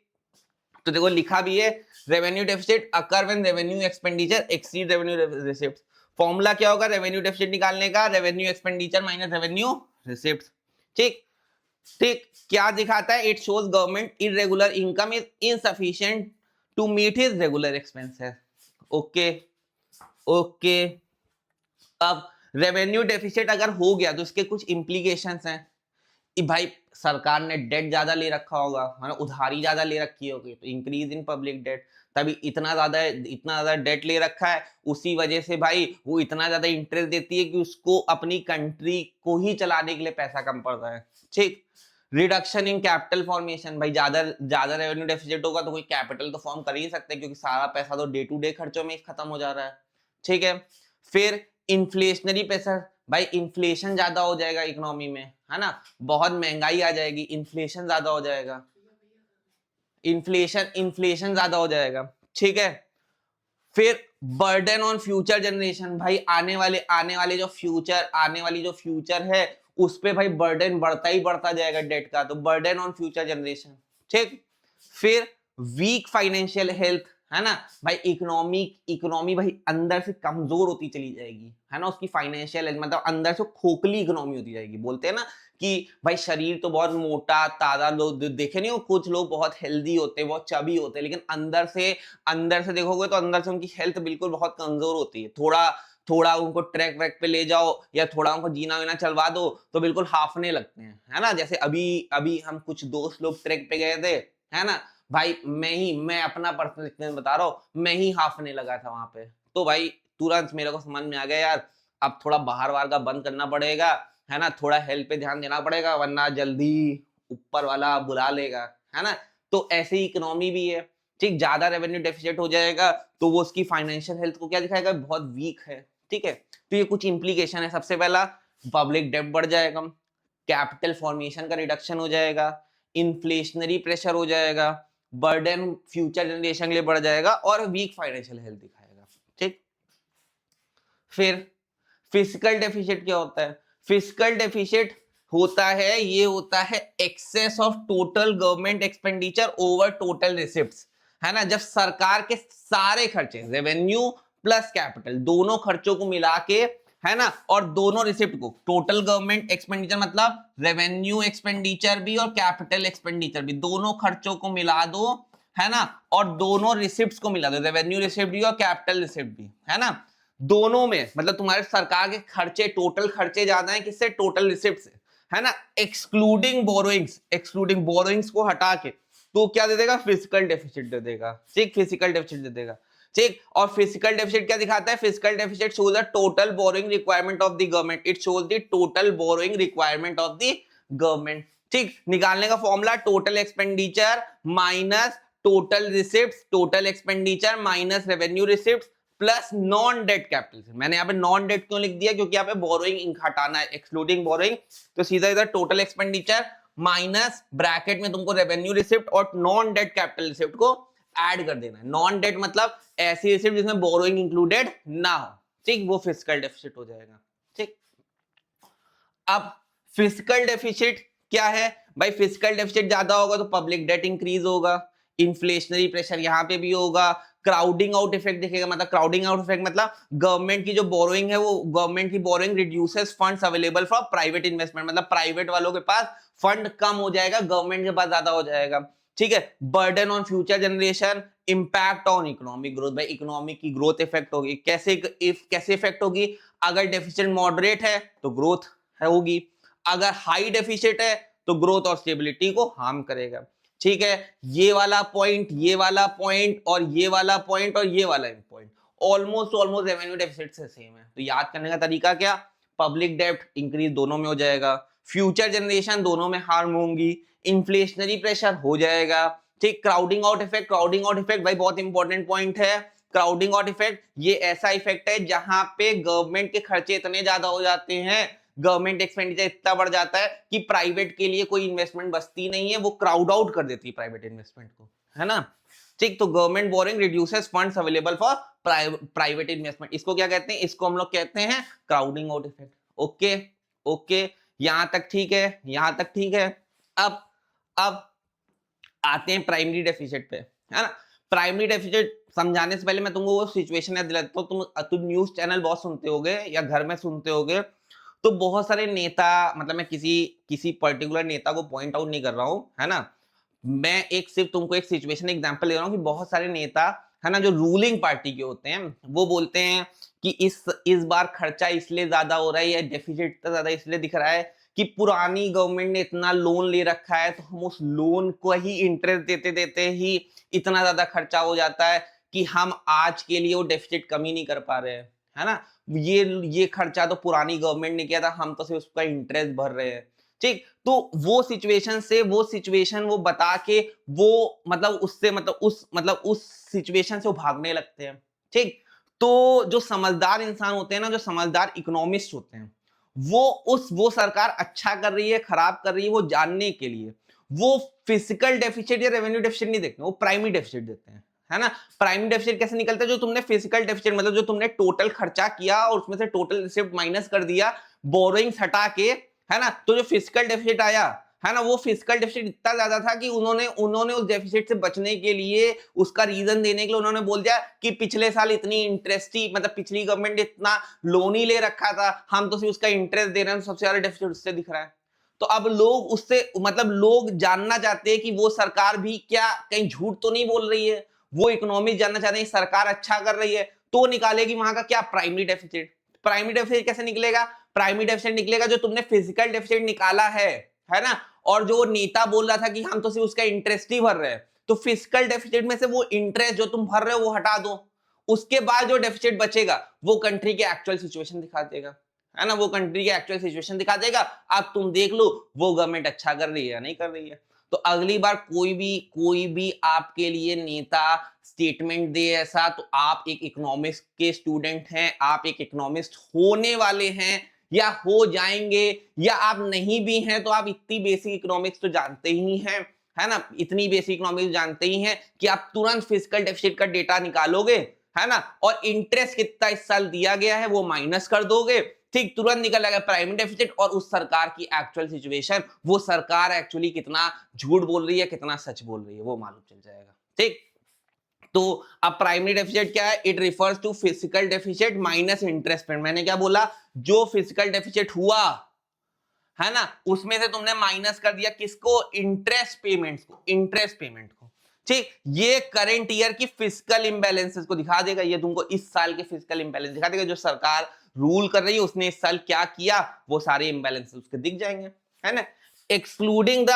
तो देखो लिखा भी है, revenue deficit occur when revenue expenditure exceed revenue receipt. Formula क्या होगा रेवेन्यू डेफिसिट निकालने का, revenue expenditure minus revenue receipt. ठीक, ठीक, क्या दिखाता है, it shows government irregular income is insufficient to meet his regular expenses. Okay okay, अब रेवेन्यू डेफिसिट अगर हो गया तो इसके कुछ इंप्लीकेशंस हैं कि भाई सरकार ने डेट ज्यादा ले रखा होगा, है ना, उधारी ज्यादा ले रखी होगी, तो इंक्रीज इन पब्लिक डेट, तभी इतना ज्यादा डेट ले रखा है, उसी वजह से भाई वो इतना ज्यादा इंटरेस्ट देती है कि उसको अपनी कंट्री को ही चलाने के लिए पैसा कम पड़ रहा है। ठीक, रिडक्शन इन कैपिटल फॉर्मेशन, भाई ज्यादा ज्यादा रेवेन्यू डेफिसिट होगा तो कोई कैपिटल तो फॉर्म कर ही नहीं सकते क्योंकि सारा पैसा तो डे टू डे खर्चों में खत्म हो जा रहा है। ठीक है, फिर इन्फ्लेशनरी प्रेशर, भाई इन्फ्लेशन ज्यादा हो जाएगा इकोनॉमी में, है ना, बहुत महंगाई आ जाएगी, इन्फ्लेशन ज्यादा हो जाएगा, इन्फ्लेशन ज्यादा हो जाएगा। ठीक है, फिर बर्डन ऑन फ्यूचर जनरेशन, भाई आने वाली जो फ्यूचर है उस पे भाई बर्डन बढ़ता ही बढ़ता जाएगा डेट का, तो बर्डन ऑन फ्यूचर जनरेशन। ठीक, फिर वीक फाइनेंशियल हेल्थ, है ना, भाई इकोनॉमी भाई अंदर से कमजोर होती चली जाएगी, है ना, उसकी फाइनेंशियल हेल्थ मतलब अंदर से खोखली इकोनॉमी होती जाएगी। बोलते हैं ना कि भाई शरीर तो बहुत मोटा ताजा, लोग देखे नहीं हो, कुछ लोग बहुत हेल्दी होते हैं, बहुत चबी होते हैं, लेकिन अंदर से देखोगे तो अंदर से उनकी हेल्थ बिल्कुल बहुत कमजोर होती है। थोड़ा थोड़ा उनको ट्रैक व्रैक पे ले जाओ या थोड़ा उनको जीना वीना चलवा दो तो बिल्कुल हाफने लगते हैं, है ना। जैसे अभी अभी हम कुछ दोस्त लोग ट्रैक पे गए थे, है ना, भाई मैं अपना पर्सनल एक्सपीरियंस बता रहा हूँ, मैं ही हाफने लगा था वहां पे। तो भाई तुरंत मेरे को समझ में आ गया यार अब थोड़ा बाहर वार का बंद करना पड़ेगा, है ना, थोड़ा हेल्थ पे ध्यान देना पड़ेगा वरना जल्दी ऊपर वाला बुला लेगा, है ना। तो ऐसे ही इकोनॉमी भी है। ठीक, ज्यादा रेवेन्यू डेफिसिट हो जाएगा तो वो उसकी फाइनेंशियल हेल्थ को क्या दिखाएगा, बहुत वीक है। ठीक है, तो ये कुछ इंप्लीकेशन है। सबसे पहला पब्लिक डेब्ट बढ़ जाएगा, कैपिटल फॉर्मेशन का रिडक्शन हो जाएगा, इन्फ्लेशनरी प्रेशर हो जाएगा, बर्डन फ्यूचर जनरेशन के लिए बढ़ जाएगा और वीक फाइनेंशियल हेल्थ दिखाएगा। ठीक, फिर फिजिकल डेफिसिट क्या होता है, फिजिकल डेफिसिट होता है excess of total government expenditure over total receipts, है ना। जब सरकार के सारे खर्चे रेवेन्यू प्लस कैपिटल दोनों खर्चों को मिला के, है ना, और दोनों रिसिप्ट को, टोटल गवर्नमेंट एक्सपेंडिचर मतलब रेवेन्यू एक्सपेंडिचर भी और कैपिटल एक्सपेंडिचर भी, दोनों खर्चों को मिला दो, है ना, और दोनों रिसिप्ट्स को मिला दो, रेवेन्यू रिसिप्ट भी और कैपिटल रिसिप्ट भी, है ना, दोनों में मतलब तुम्हारे सरकार के खर्चे, टोटल खर्चे ज्यादा हैं किससे, टोटल रिसिप्ट से, है ना, एक्सक्लूडिंग बोरोइंग्स को हटा के, तो क्या दे देगा, फिजिकल डेफिसिट दे देगा। ठीक, फिजिकल डेफिसिट दे देगा। ठीक, और फिजिकल डेफिसिट क्या दिखाता है, physical deficit shows the total borrowing requirement of the government, it shows the total borrowing requirement of the government. ठीक, निकालने का formula total expenditure minus total receipts, total expenditure minus revenue receipts plus non debt capital. मैंने यहाँ पे non debt क्यों लिख दिया, क्योंकि यहाँ पे बोरोइंग हटाना है, एक्सक्लूडिंग बोरोइंग, तो सीधा इधर टोटल एक्सपेंडिचर माइनस ब्रैकेट में तुमको रेवेन्यू रिसिप्ट और नॉन डेट कैपिटल रिसिप्ट को ऐड कर देना है। नॉन डेट मतलब ऐसी रिसिप्ट जिसमें बोरोइंग इंक्लूडेड ना हो, ठीक, वो फिस्कल डेफिसिट हो जाएगा। ठीक, अब फिस्कल डेफिसिट क्या है भाई? फिस्कल डेफिसिट ज्यादा होगा तो पब्लिक डेट इंक्रीज होगा, इन्फ्लेशनरी प्रेशर यहाँ पे भी होगा, क्राउडिंग आउट इफेक्ट दिखेगा। मतलब क्राउडिंग आउट इफेक्ट मतलब गवर्नमेंट की जो बोरोइंग है वो गवर्नमेंट की borrowing reduces funds available for private investment, मतलब प्राइवेट वालों के पास फंड कम हो जाएगा, गवर्नमेंट के पास ज्यादा हो जाएगा। ठीक है, burden on future generation, impact on economic growth. भाई इकोनॉमिक की ग्रोथ इफेक्ट होगी, कैसे इफेक्ट होगी? अगर डेफिसिट मॉडरेट है तो ग्रोथ होगी, अगर हाई डेफिसिट है तो ग्रोथ और स्टेबिलिटी को हार्म करेगा। ठीक है, ये वाला पॉइंट, ये वाला पॉइंट और ये वाला पॉइंट और ये वाला पॉइंट ऑलमोस्ट रेवेन्यू डेफिसिट से सेम है। तो याद करने का तरीका क्या? पब्लिक डेब्ट इंक्रीज दोनों में हो जाएगा, फ्यूचर जनरेशन दोनों में हार्म होंगी, इन्फ्लेशनरी प्रेशर हो जाएगा। ठीक, क्राउडिंग आउट इफेक्ट भाई बहुत इंपॉर्टेंट पॉइंट है। क्राउडिंग आउट इफेक्ट ये ऐसा इफेक्ट है जहां पे गवर्नमेंट के खर्चे इतने ज्यादा हो जाते हैं, गवर्नमेंट एक्सपेंडिचर इतना बढ़ जाता है कि प्राइवेट के लिए कोई इन्वेस्टमेंट बचती नहीं है, वो क्राउड आउट कर देती है प्राइवेट इन्वेस्टमेंट को, है ना। ठीक, तो government boring reduces funds available for private investment, इसको क्या कहते हैं? इसको हम लोग कहते हैं crowding out effect. Okay okay, यहां तक ठीक है, यहां तक ठीक है। अब आते हैं प्राइमरी डेफिसिट पे, है ना। प्राइमरी डेफिसिट समझाने से पहले मैं तुमको वो सिचुएशन याद दिलाता हूं। तुम न्यूज चैनल बहुत सुनते होगे या घर में सुनते होगे, तो बहुत सारे नेता, मतलब मैं किसी पर्टिकुलर नेता को पॉइंट आउट नहीं कर रहा हूं, है ना, मैं एक सिर्फ तुमको एक सिचुएशन एग्जांपल दे रहा हूं कि बहुत सारे नेता, है ना, जो रूलिंग पार्टी के होते हैं, वो बोलते हैं कि इस बार खर्चा इसलिए ज्यादा हो रहा है या डेफिसिट इतना ज्यादा इसलिए दिख रहा है कि पुरानी गवर्नमेंट ने इतना लोन ले रखा है, तो हम उस लोन को ही इंटरेस्ट देते देते ही इतना ज्यादा खर्चा हो जाता है कि हम आज के लिए वो डेफिसिट कम ही नहीं कर पा रहे हैं, है ना। ये खर्चा तो पुरानी गवर्नमेंट ने किया था, हम तो सिर्फ उसका इंटरेस्ट भर रहे हैं। ठीक, तो वो सिचुएशन वो बता के वो उस सिचुएशन से वो भागने लगते हैं। ठीक, तो जो समझदार इंसान होते हैं ना, जो समझदार इकोनॉमिस्ट होते हैं, वो सरकार अच्छा कर रही है खराब कर रही है वो जानने के लिए वो फिजिकल डेफिसिट या रेवेन्यू डेफिसिट नहीं देखते, वो प्राइमरी डेफिसिट देते हैं, है ना। प्राइमरी डेफिसिट कैसे निकलता है? जो तुमने फिजिकल डेफिसिट मतलब जो तुमने टोटल खर्चा किया और उसमें से टोटल रिसिप्ट माइनस कर दिया, बोरोइंग्स हटा के, है ना, तो जो फिजिकल डेफिसिट आया, है ना, वो फिजिकल डेफिसिट इतना ज्यादा था कि उन्होंने उस डेफिसिट से बचने के लिए, उसका रीजन देने के लिए उन्होंने बोल दिया कि पिछले साल इतनी इंटरेस्ट ही, मतलब पिछली गवर्नमेंट ने इतना लोन ही ले रखा था, हम तो सिर्फ उसका इंटरेस्ट दे रहे हैं, सबसे ज्यादा डेफिसिट उससे दिख रहा है। तो अब लोग उससे, मतलब लोग जानना चाहते हैं कि वो सरकार भी क्या कहीं झूठ तो नहीं बोल रही है, वो इकोनॉमी जानना चाहते हैं सरकार अच्छा कर रही है, तो निकालेगी वहां का क्या? Primary deficit. प्राइमरी डेफिसिट कैसे निकलेगा? प्राइमरी डेफिसिट निकलेगा जो तुमने फिजिकल डेफिसिट निकाला है ना, और जो नेता बोल रहा था कि हम तो सिर्फ उसका इंटरेस्ट ही भर रहे हैं, तो फिजिकल डेफिसिट में से वो इंटरेस्ट जो तुम भर रहे हो वो हटा दो, उसके बाद जो डेफिसिट बचेगा वो कंट्री के एक्चुअल सिचुएशन दिखा देगा, है ना, वो कंट्री के एक्चुअल सिचुएशन दिखा देगा। अब तुम देख लो वो गवर्नमेंट अच्छा कर रही है या नहीं कर रही है। तो अगली बार कोई भी आपके लिए नेता स्टेटमेंट दे ऐसा, तो आप एक इकोनॉमिक्स के स्टूडेंट हैं, आप एक इकोनॉमिस्ट होने वाले हैं या हो जाएंगे, या आप नहीं भी हैं तो आप इतनी बेसिक इकोनॉमिक्स तो जानते ही हैं, है ना, इतनी बेसिक इकोनॉमिक्स जानते ही हैं कि आप तुरंत फिजिकल डेफिसिट का डेटा निकालोगे, है ना, और इंटरेस्ट कितना इस साल दिया गया है वो माइनस कर दोगे, ठीक, तुरंत निकल आएगा प्राइमरी डेफिसिट और उस सरकार की एक्चुअल सिचुएशन, वो सरकार एक्चुअली कितना झूठ बोल रही है कितना सच बोल रही है वो मालूम चल जाएगा। ठीक, तो अब प्राइमरी डेफिसिट क्या है? It refers to physical deficit minus interest payment. मैंने क्या बोला? जो फिजिकल डेफिसिट हुआ, है ना, उसमें से तुमने माइनस कर दिया किसको? इंटरेस्ट पेमेंट्स को, इंटरेस्ट पेमेंट को। ठीक, ये करंट ईयर की फिजिकल इंबैलेंसेस को दिखा देगा, ये तुमको इस साल के फिजिकल इंबैलेंस दिखा देगा, जो सरकार रूल कर रही है उसने इस साल क्या किया वो सारे इंबैलेंसेस उसके दिख जाएंगे, है ना। एक्सक्लूडिंग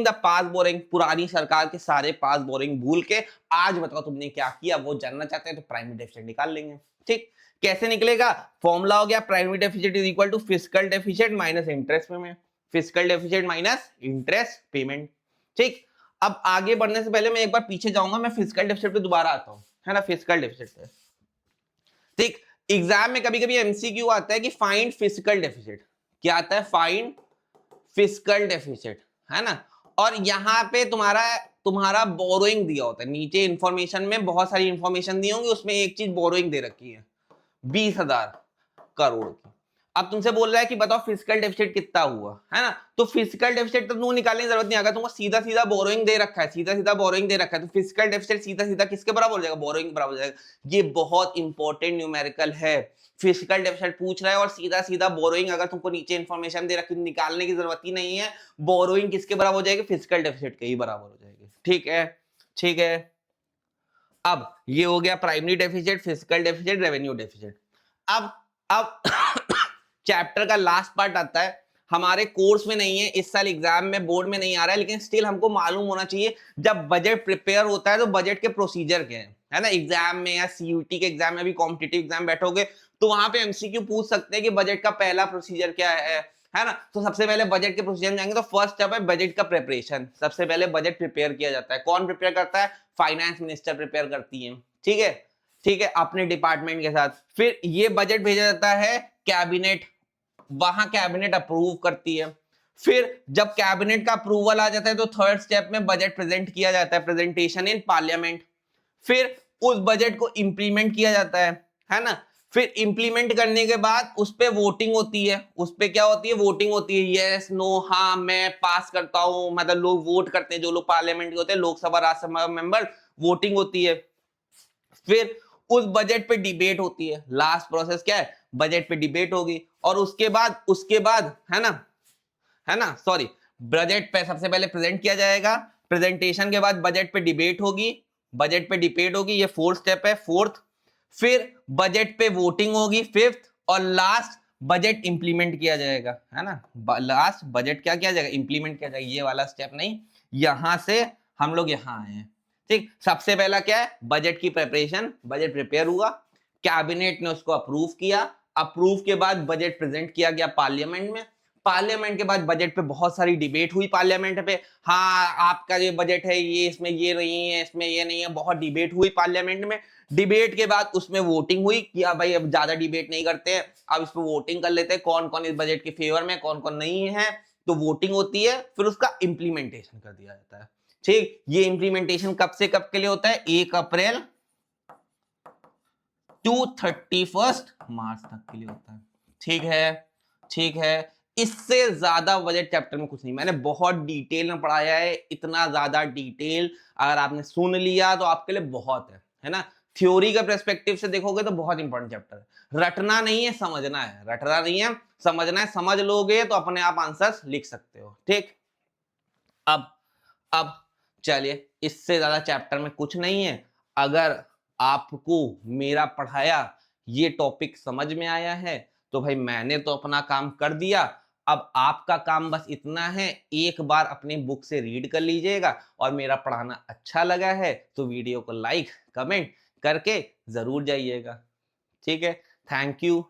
द पास बोरिंग, पुरानी सरकार के सारे पास बोरिंग भूल के आज बताओ तुमने क्या किया वो जानना चाहते हैं तो प्राइमरी डेफिसिट निकाल लेंगे। ठीक, कैसे निकलेगा? फॉर्मूला हो गया primary deficit is equal to physical deficit minus interest payment, physical deficit minus interest payment. ठीक, अब आगे बढ़ने से पहले मैं एक बार पीछे जाऊंगा, मैं फिजिकल डेफिसिट पे दोबारा आता हूं, है ना, फिजिकल डेफिसिट पे। ठीक, एग्जाम में कभी कभी एमसीक्यू आता है कि फाइंड फिजिकल डेफिसिट। क्या आता है? फाइंड फिजिकल डेफिसिट, है ना। और यहाँ पे तुम्हारा तुम्हारा बोरोइंग दिया होता है, नीचे इंफॉर्मेशन में बहुत सारी इंफॉर्मेशन दी होंगी, उसमें एक चीज बोरोइंग दे रखी है 20,000 करोड़ की। अब तुमसे बोल रहा है कि बताओ फिजिकल डेफिसिट कितना हुआ, है ना। तो फिजिकल डेफिसिट तो तुमको निकालने की जरूरत नहीं, आएगा तुमको सीधा सीधा बोरोइंग दे रखा है, सीधा सीधा बोरोइंग दे रखा है, तो फिजिकल डेफिसिट सीधा सीधा किसके बराबर हो जाएगा? बोरोइंग बराबर हो जाएगा। ये बहुत इंपॉर्टेंट न्यूमेरिकल है। फिजिकल डेफिसिट पूछ रहा है और सीधा सीधा बोरोइंग, अगर तुमको नीचे इंफॉर्मेशन दे रखी निकालने की जरूरत ही नहीं है। बोरोइंग किसके बराबर हो जाएगी? फिजिकल डेफिसिट के ही बराबर हो जाएगी। ठीक है, ठीक है। अब ये हो गया primary deficit, physical deficit, revenue deficit. अब चैप्टर का लास्ट पार्ट आता है, हमारे कोर्स में नहीं है इस साल, एग्जाम में बोर्ड में नहीं आ रहा है, लेकिन स्टिल हमको मालूम होना चाहिए जब बजट प्रिपेयर होता है तो बजट के प्रोसीजर क्या है ना। एग्जाम में या सीयूटी के एग्जाम में भी, कॉम्पिटिटिव एग्जाम बैठोगे तो वहां पे एमसीक्यू पूछ सकते हैं कि बजट का पहला प्रोसीजर क्या है ना। तो सबसे पहले बजट के प्रोसीजर में जाएंगे तो फर्स्ट स्टेप है बजट का प्रिपरेशन। सबसे पहले बजट प्रिपेयर किया जाता है। कौन प्रिपेयर करता है? फाइनेंस मिनिस्टर प्रिपेयर करती है। ठीक है, ठीक है, अपने डिपार्टमेंट के साथ। फिर ये बजट भेजा जाता है कैबिनेट, वहां कैबिनेट अप्रूव करती है। फिर जब कैबिनेट का अप्रूवल आ जाता है तो थर्ड स्टेप में बजट प्रेजेंट किया जाता है, प्रेजेंटेशन इन पार्लियामेंट। फिर उस बजट को इंप्लीमेंट किया जाता है ना। फिर इंप्लीमेंट करने के बाद उस पे वोटिंग होती है। उस पे क्या होती है? वोटिंग होती है, यस नो, हाँ मैं पास करता हूं, मतलब लोग वोट करते हैं, जो लोग पार्लियामेंट के होते हैं, लोकसभा राज्यसभा मेंबर, वोटिंग होती है। फिर उस बजट पे डिबेट होती है। लास्ट प्रोसेस क्या है? बजट पे डिबेट होगी। और उसके बाद है ना सॉरी, बजट पे सबसे पहले प्रेजेंट किया जाएगा, प्रेजेंटेशन के बाद बजट पे डिबेट होगी, बजट पे डिबेट होगी, ये फोर्थ स्टेप है, फोर्थ। फिर बजट पे वोटिंग होगी, फिफ्थ। और लास्ट बजट इंप्लीमेंट किया जाएगा, है ना। लास्ट बजट क्या किया जाएगा? इंप्लीमेंट किया जाएगा। ये वाला स्टेप नहीं, यहां से हम लोग यहां आए हैं। ठीक, सबसे पहला क्या है? बजट की प्रिपरेशन। बजट प्रिपेयर हुआ, कैबिनेट ने उसको अप्रूव किया, अप्रूव के बाद बजट प्रेजेंट किया गया पार्लियामेंट में। पार्लियामेंट के बाद बजट पे बहुत सारी डिबेट हुई पार्लियामेंट पे, हाँ आपका जो बजट है ये इसमें ये नहीं है, इसमें ये नहीं है, बहुत डिबेट हुई पार्लियामेंट में। डिबेट के बाद उसमें वोटिंग हुई कि भाई अब ज्यादा डिबेट नहीं करते हैं, अब इस पे वोटिंग कर लेते हैं, कौन कौन इस बजट के फेवर में, कौन कौन नहीं है। तो वोटिंग होती है, फिर उसका इंप्लीमेंटेशन कर दिया जाता है। ठीक, ये इंप्लीमेंटेशन कब से कब के लिए होता है? 1 अप्रैल टू 31 मार्च तक के लिए होता है। ठीक है, ठीक है। इससे ज्यादा बजट चैप्टर में कुछ नहीं, मैंने बहुत डिटेल में पढ़ाया है। इतना ज्यादा डिटेल अगर आपने सुन लिया तो आपके लिए बहुत है ना। थ्योरी का पर्सपेक्टिव से देखोगे तो बहुत इंपॉर्टेंट चैप्टर है। रटना नहीं है, समझना है। रटना नहीं है, समझना है। समझ लोगे तो अपने आप आंसर्स लिख सकते हो। ठीक, अब चलिए, इससे ज्यादा चैप्टर में कुछ नहीं है। अगर आपको मेरा पढ़ाया ये टॉपिक समझ में आया है तो भाई मैंने तो अपना काम कर दिया। अब आपका काम बस इतना है, एक बार अपनी बुक से रीड कर लीजिएगा, और मेरा पढ़ाना अच्छा लगा है तो वीडियो को लाइक कमेंट करके जरूर जाइएगा। ठीक है, थैंक यू।